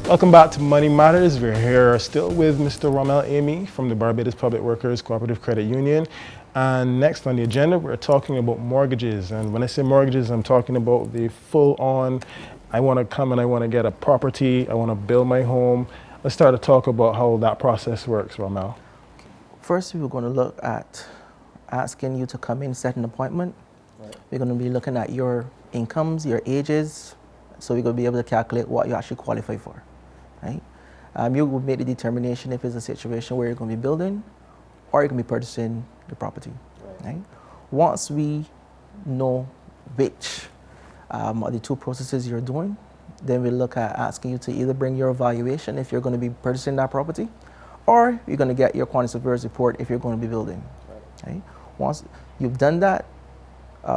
Welcome back to Money Matters. We're here still with Mr. Rommel Aimey from the Barbados Public Workers Cooperative Credit Union. And next on the agenda, we're talking about mortgages. And when I say mortgages, I'm talking about the full-on, I want to come and I want to get a property, I want to build my home. Let's start to talk about how that process works, Rommel. First, we're going to look at asking you to come in, set an appointment. Right. We're going to be looking at your incomes, your ages, so we're going to be able to calculate what you actually qualify for. Right? You will make the determination if it's a situation where you're going to be building or you're going to be purchasing the property. Right? Once we know which of the two processes you're doing, then we'll look at asking you to either bring your evaluation if you're going to be purchasing that property, or you're going to get your quantity surveyor's report if you're going to be building. Right? Once you've done that,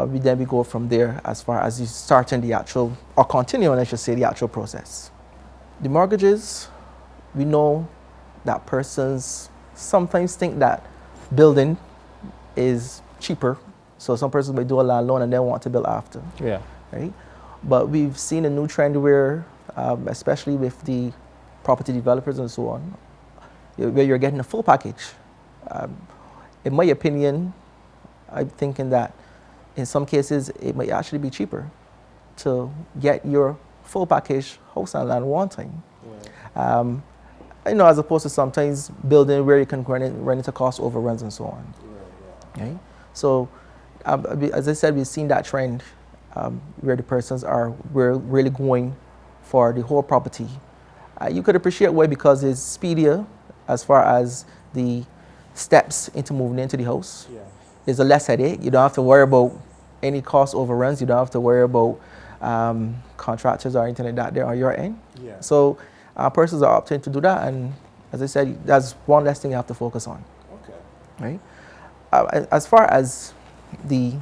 we go from there as far as you starting the actual, or continuing, I should say, the actual process. The mortgages, we know that persons sometimes think that building is cheaper. So some persons may do a land loan and then want to build after. Yeah. Right? But we've seen a new trend where, especially with the property developers and so on, where you're getting a full package. In my opinion, I'm thinking that in some cases it might actually be cheaper to get your full package house and land one time. As opposed to sometimes building where you can run into cost overruns and so on. Right? So, as I said, we've seen that trend where the persons we're really going for the whole property. You could appreciate why, because it's speedier as far as the steps into moving into the house. Yeah. There's a less headache. You don't have to worry about any cost overruns. You don't have to worry about contractors or anything like that there on your end. Yeah. So persons are opting to do that, and as I said, that's one less thing you have to focus on. Okay. Right? As far as the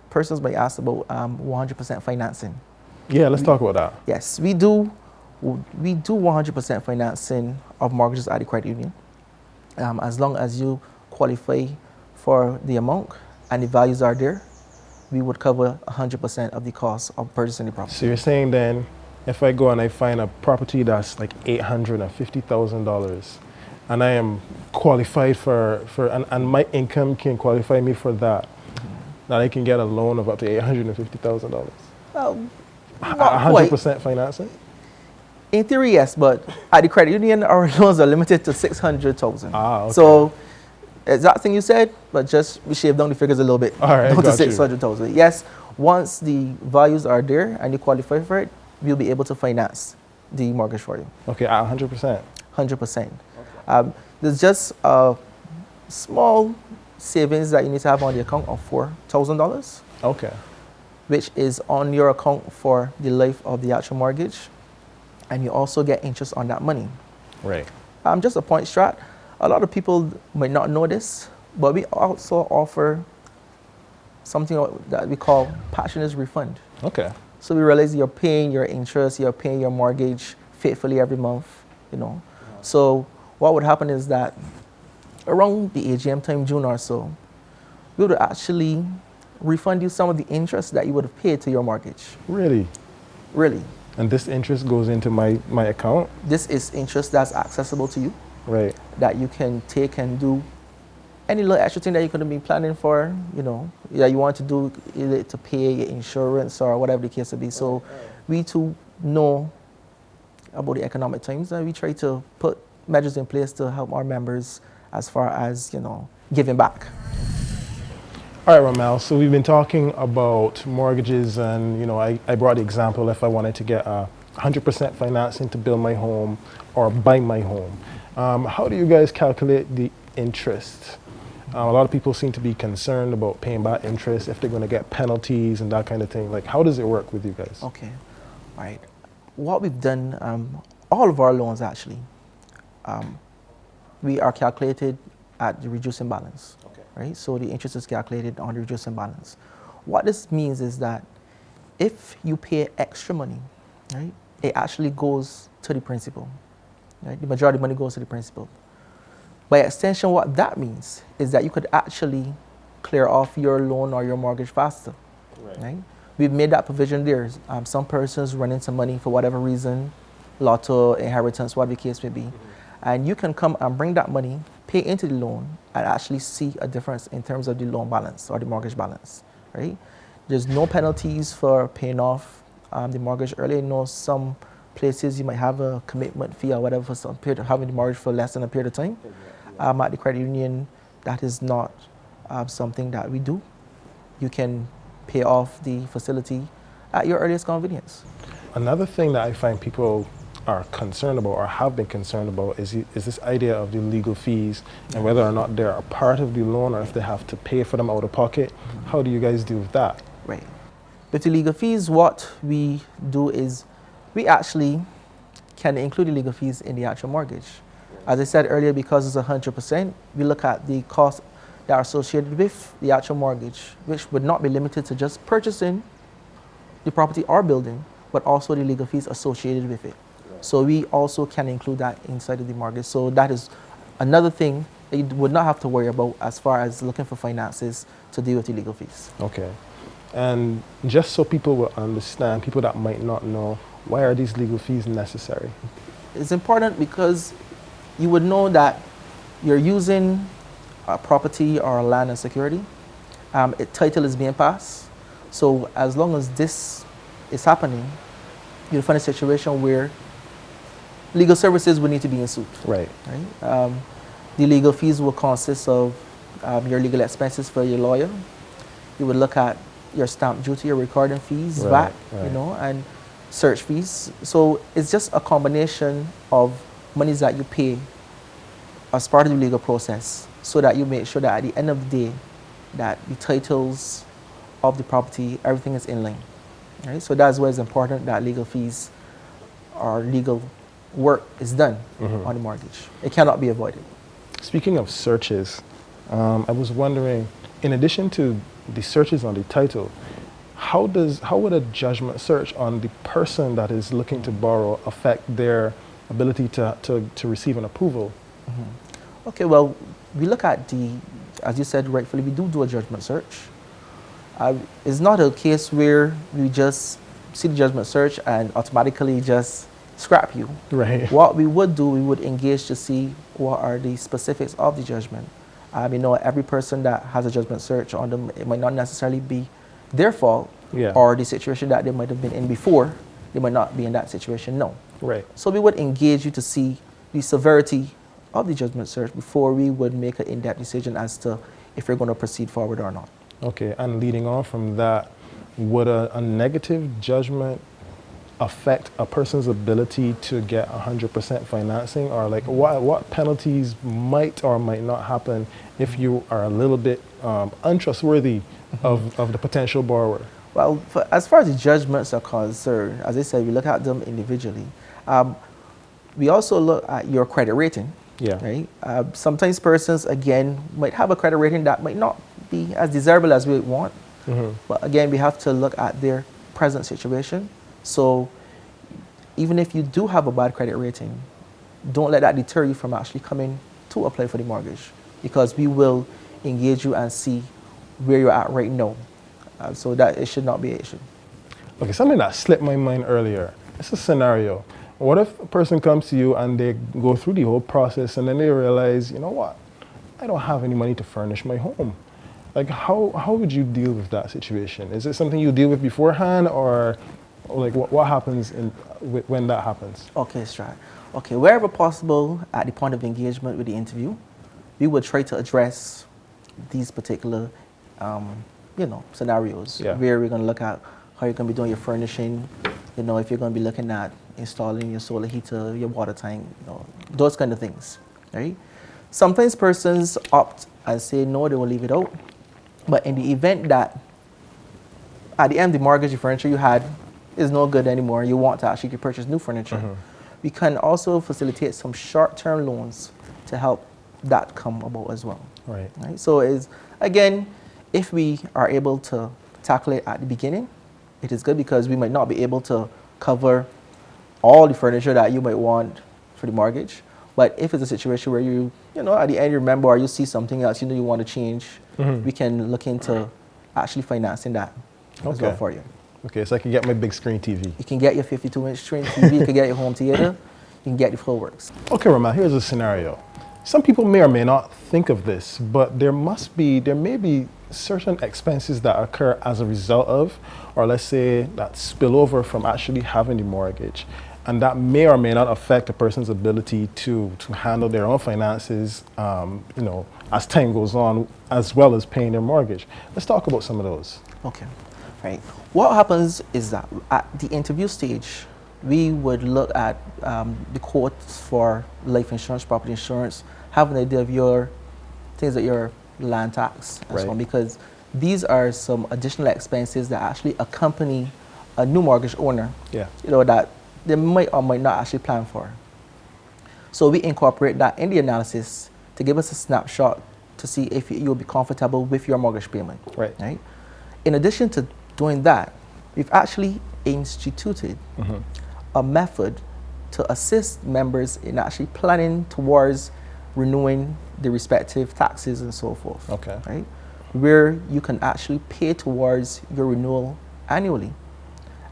persons may ask about 100% financing. Yeah, let's talk about that. Yes, we do 100% financing of mortgages at the credit union, as long as you qualify for the amount and the values are there. We would cover 100% of the cost of purchasing the property. So you're saying then, if I go and I find a property that's like $850,000, and I am qualified and my income can qualify me for that, that I can get a loan of up to $850,000? Well, 100% financing? In theory, yes, but at the credit union, our loans are limited to $600,000. Okay. So, exact thing you said, but just we shaved down the figures a little bit. All right, down to $600,000. Yes, once the values are there and you qualify for it, we'll be able to finance the mortgage for you. Okay, at 100%? 100%. Okay. There's just a small savings that you need to have on the account of $4,000. Okay. Which is on your account for the life of the actual mortgage. And you also get interest on that money. Right. Just a point, Strat. A lot of people might not know this, but we also offer something that we call passionate refund. Okay. So we realize you're paying your interest, you're paying your mortgage faithfully every month, So what would happen is that around the AGM time, June or so, we would actually refund you some of the interest that you would have paid to your mortgage. Really? Really. And this interest goes into my account? This is interest that's accessible to you. Right. That you can take and do any little extra thing that you could have been planning for, that you want to do, either to pay your insurance or whatever the case may be. So we too know about the economic times, and we try to put measures in place to help our members as far as, giving back. All right, Rommel, so we've been talking about mortgages, and I brought the example if I wanted to get 100% financing to build my home or buy my home. How do you guys calculate the interest? A lot of people seem to be concerned about paying back interest, if they're going to get penalties and that kind of thing. Like, how does it work with you guys? Okay, all right. What we've done, all of our loans actually, we are calculated at the reducing balance. Okay. Right? So the interest is calculated on the reducing balance. What this means is that if you pay extra money, right, it actually goes to the principal. Right? The majority of money goes to the principal. By extension, what that means is that you could actually clear off your loan or your mortgage faster. Right? We've made that provision there. Some persons run into money for whatever reason, lotto, inheritance, whatever the case may be. And you can come and bring that money, pay into the loan, and actually see a difference in terms of the loan balance or the mortgage balance, right? There's no penalties for paying off the mortgage early. I know some places you might have a commitment fee or whatever for some period of having the mortgage for less than a period of time. At the credit union, that is not something that we do. You can pay off the facility at your earliest convenience. Another thing that I find people are concerned about or have been concerned about is this idea of the legal fees and whether or not they're a part of the loan or if they have to pay for them out of pocket. How do you guys deal with that? Right. With the legal fees, what we do is we actually can include the legal fees in the actual mortgage. As I said earlier, because it's 100%, we look at the costs that are associated with the actual mortgage, which would not be limited to just purchasing the property or building, but also the legal fees associated with it. So we also can include that inside of the mortgage. So that is another thing that you would not have to worry about as far as looking for finances to deal with the legal fees. Okay. And just so people will understand, people that might not know, why are these legal fees necessary? It's important because you would know that you're using a property or a land as security. Title is being passed. So as long as this is happening, you'll find a situation where legal services will need to be in suit. Right. The legal fees will consist of your legal expenses for your lawyer. You would look at your stamp duty, your recording fees, VAT, and search fees. So it's just a combination of monies that you pay as part of the legal process so that you make sure that at the end of the day that the titles of the property, everything is in line. Right? So that's why it's important that legal fees or legal work is done on the mortgage. It cannot be avoided. Speaking of searches, I was wondering, in addition to the searches on the title, how would a judgment search on the person that is looking to borrow affect their ability to receive an approval? Okay, well, we look at as you said rightfully, we do a judgment search. It's not a case where we just see the judgment search and automatically just scrap you. Right. What we would do, we would engage to see what are the specifics of the judgment. Every person that has a judgment search on them, it might not necessarily be their fault or the situation that they might have been in before. They might not be in that situation, no. Right. So we would engage you to see the severity of the judgment search before we would make an in-depth decision as to if we're going to proceed forward or not. Okay, and leading on from that, would a negative judgment affect a person's ability to get 100% financing, or like what penalties might or might not happen if you are a little bit untrustworthy of the potential borrower? Well, as far as the judgments are concerned, as I said, we look at them individually. We also look at your credit rating. Yeah. Right. Sometimes persons again might have a credit rating that might not be as desirable as we want. But again, we have to look at their present situation. So even if you do have a bad credit rating, don't let that deter you from actually coming to apply for the mortgage, because we will engage you and see where you're at right now. So that it should not be an issue. Okay, something that slipped my mind earlier. It's a scenario. What if a person comes to you and they go through the whole process and then they realize, you know what, I don't have any money to furnish my home. Like, how would you deal with that situation? Is it something you deal with beforehand, or like what happens when that happens? Okay, Strad. Okay, wherever possible at the point of engagement with the interview, we would try to address these particular scenarios where we're going to look at how you're going to be doing your furnishing, if you're going to be looking at installing your solar heater, your water tank, those kind of things, right? Sometimes persons opt and say no, they will leave it out. But in the event that at the end the mortgage, the furniture you had is no good anymore, you want to actually purchase new furniture, we can also facilitate some short-term loans to help that come about as well. Right. So again, if we are able to tackle it at the beginning, it is good because we might not be able to cover all the furniture that you might want for the mortgage. But if it's a situation where you at the end you remember or you see something else you want to change, we can look into actually financing that as well for you. Okay, so I can get my big screen TV. You can get your 52-inch screen TV, you can get your home theater, you can get the full works. Okay, Rommel, here's a scenario. Some people may or may not think of this, but there may be certain expenses that occur as a result of, or let's say that spill over from actually having the mortgage. And that may or may not affect a person's ability to handle their own finances, as time goes on, as well as paying their mortgage. Let's talk about some of those. Okay, right. What happens is that at the interview stage, we would look at the quotes for life insurance, property insurance, have an idea of your things like your land tax and so on, because these are some additional expenses that actually accompany a new mortgage owner. Yeah. That they might or might not actually plan for. So we incorporate that in the analysis to give us a snapshot to see if you'll be comfortable with your mortgage payment. Right? In addition to doing that, we've actually instituted a method to assist members in actually planning towards renewing the respective taxes and so forth. Okay. Right? Where you can actually pay towards your renewal annually.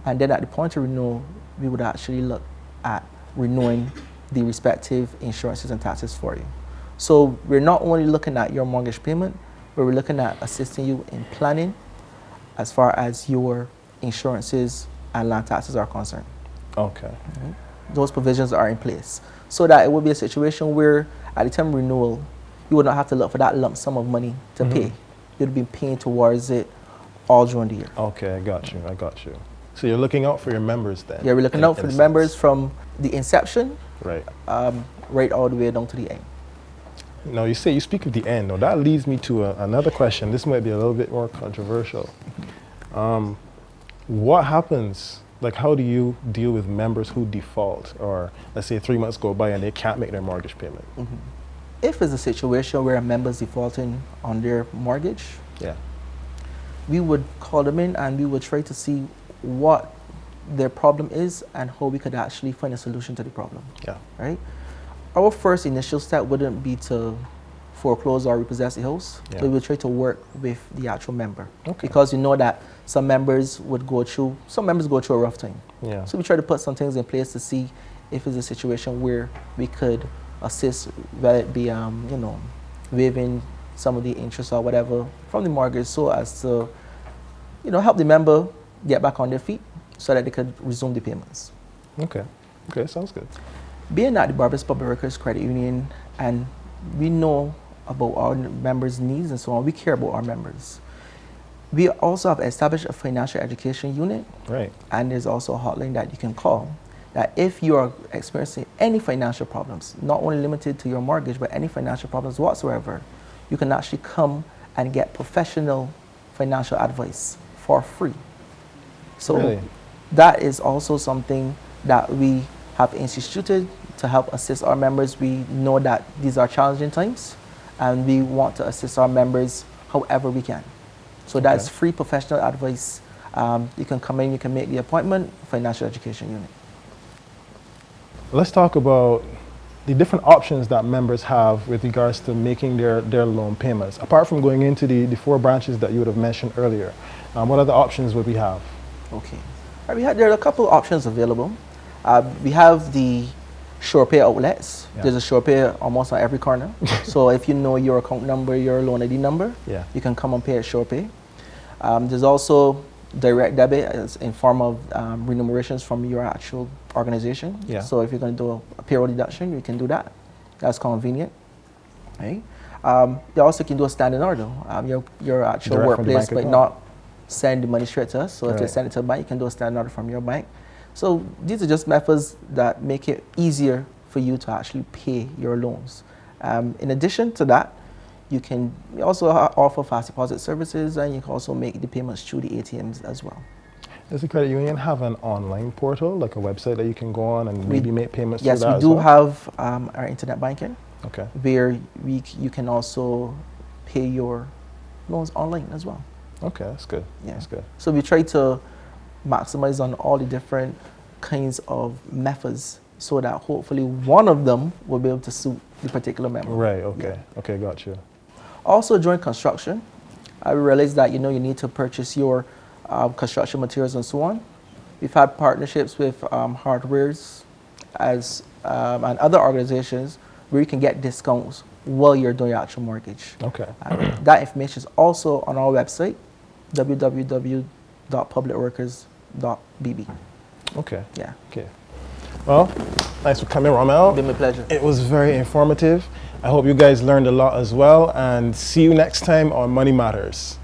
And then at the point of renewal, we would actually look at renewing the respective insurances and taxes for you. So we're not only looking at your mortgage payment, but we're looking at assisting you in planning as far as your insurances and land taxes are concerned. Okay. Those provisions are in place so that it will be a situation where at the time of renewal, you would not have to look for that lump sum of money to pay. You'd be paying towards it all during the year. Okay, I got you. So you're looking out for your members then? Yeah, we're looking out for the members from the inception, right all the way down to the end. Now you speak of the end. Now that leads me to another question. This might be a little bit more controversial. What happens, like how do you deal with members who default, or let's say 3 months go by and they can't make their mortgage payment? If it's a situation where a member's defaulting on their mortgage, we would call them in and we would try to see what their problem is and how we could actually find a solution to the problem. Right? Our first initial step wouldn't be to foreclose or repossess the house. We would try to work with the actual member. Because you know that some members go through a rough time. So we try to put some things in place to see if it's a situation where we could assist, whether it be waiving some of the interest or whatever from the mortgage, so as to help the member get back on their feet so that they could resume the payments. Okay, sounds good. Being at the Barbados Public Workers Credit Union, and we know about our members' needs and so on, we care about our members. We also have established a financial education unit, and there's also a hotline that you can call, that if you are experiencing any financial problems, not only limited to your mortgage, but any financial problems whatsoever, you can actually come and get professional financial advice for free. So that is also something that we have instituted to help assist our members. We know that these are challenging times and we want to assist our members however we can. So that's free professional advice. You can come in, you can make the appointment, financial education unit. Let's talk about the different options that members have with regards to making their loan payments. Apart from going into the 4 branches that you would have mentioned earlier, what other options would we have? Okay. There are a couple of options available. We have the SurePay outlets. There's a SurePay almost on every corner. So if you know your account number, your loan ID number, you can come and pay at SurePay. There's also direct debit in form of remunerations from your actual organization. So if you're going to do a payroll deduction, you can do that. That's convenient. Right? You also can do a standing order. Your actual Direct workplace might not send the money straight to us. So if you send it to a bank, you can do a standing order from your bank. So these are just methods that make it easier for you to actually pay your loans. In addition to that, you can also offer fast deposit services, and you can also make the payments through the ATMs as well. Does the credit union have an online portal, like a website that you can go on and maybe make payments through that? Yes, we do have our internet banking, where you can also pay your loans online as well. Okay, that's good. That's good. So we try to maximize on all the different kinds of methods so that hopefully one of them will be able to suit the particular member. Okay, got you. Also during construction, I realized that you need to purchase your construction materials and so on. We've had partnerships with hardwares and other organizations where you can get discounts while you're doing your actual mortgage. Okay. That information is also on our website, www.publicworkers.bb. Okay. Yeah. Okay. Well, thanks for coming, Rommel. It's been my pleasure. It was very informative. I hope you guys learned a lot as well, and see you next time on Money Matters.